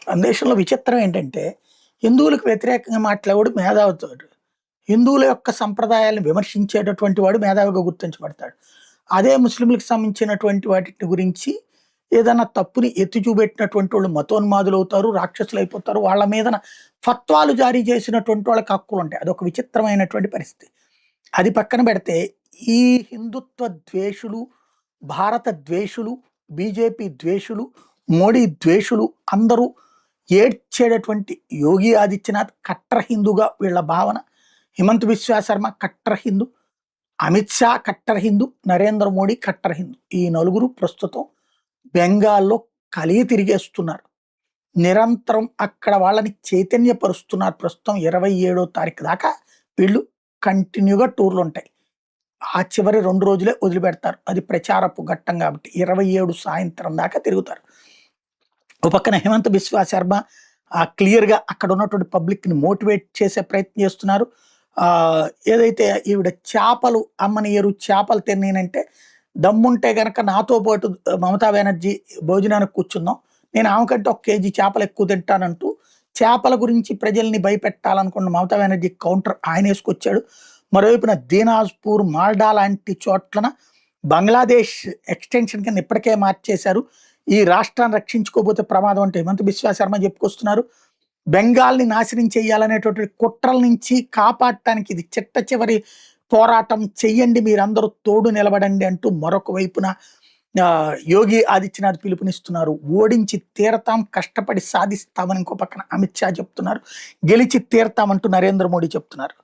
మన దేశంలో విచిత్రం ఏంటంటే, హిందువులకు వ్యతిరేకంగా మాట్లాడేవాడు మేధావితోడు. హిందువుల యొక్క సంప్రదాయాలను విమర్శించేటటువంటి వాడు మేధావిగా గుర్తించబడతాడు. అదే ముస్లింలకు సంబంధించినటువంటి వాటిని గురించి ఏదన్నా తప్పుని ఎత్తి చూపెట్టినటువంటి వాళ్ళు మతోన్మాదులవుతారు, రాక్షసులైపోతారు. వాళ్ళ మీదన ఫత్వాలు జారీ చేసినటువంటి వాళ్ళకి హక్కులుంటాయి. అదొక విచిత్రమైనటువంటి పరిస్థితి. అది పక్కన పెడితే, ఈ హిందుత్వ ద్వేషులు, భారత ద్వేషులు, బీజేపీ ద్వేషులు, మోడీ ద్వేషులు అందరూ ఏడ్చేటటువంటి యోగి ఆదిత్యనాథ్ కట్టర్ హిందూగా వీళ్ళ భావన. Himanta Biswa Sharma cutter Hindu, Amit Shah cutter Hindu, Narendra Modi cutter Hindu. ఈ నలుగురు ప్రస్తుతం బెంగాల్లో కలిగి తిరిగేస్తున్నారు. నిరంతరం అక్కడ వాళ్ళని చైతన్యపరుస్తున్నారు. ప్రస్తుతం 27వ తారీఖు దాకా వీళ్ళు కంటిన్యూగా టూర్లు ఉంటాయి. ఆ చివరి 2 రోజులే వదిలిపెడతారు. అది ప్రచారపు ఘట్టం కాబట్టి 27 సాయంత్రం దాకా తిరుగుతారు. ఒక పక్కన హిమంత్ బిశ్వా శర్మ క్లియర్‌గా అక్కడ ఉన్నటువంటి పబ్లిక్‌ని మోటివేట్ చేసే ప్రయత్నం చేస్తున్నారు. ఏదైతే ఈవిడ చేపలు అమ్మనియ్యరు, చేపలు తిననంటే, దమ్ముంటే గనక నాతో పాటు మమతా బెనర్జీ భోజనానికి కూర్చుందాం. నేను ఆమెకంటే 1 కేజీ చేపలు ఎక్కువ తింటానంటూ చేపల గురించి ప్రజల్ని భయపెట్టాలనుకున్న మమతా బెనర్జీ కౌంటర్ ఆయనేసుకొచ్చాడు. మరోవైపున దీనాజ్‌పూర్, మాల్డా లాంటి చోట్లన బంగ్లాదేశ్ ఎక్స్‌టెన్షన్ కింద ఇప్పటికే మార్చేశారు. ఈ రాష్ట్రాన్ని రక్షించుకోకపోతే ప్రమాదం అంటే హిమంత్ బిశ్వా శర్మ చెప్పుకొస్తున్నారు. బెంగాల్‌ని నాశనం చేయాలనేటువంటి కుట్రల నుంచి కాపాడటానికి ఇది చిట్ట చివరి పోరాటం చెయ్యండి, మీరందరూ తోడు నిలబడండి అంటూ మరొక వైపున యోగి ఆదిత్యనాథ్ పిలుపునిస్తున్నారు. ఓడించి తీరతాం, కష్టపడి సాధిస్తామని ఇంకో పక్కన అమిత్ షా చెప్తున్నారు. గెలిచి తీరతామంటూ నరేంద్ర మోడీ చెప్తున్నారు.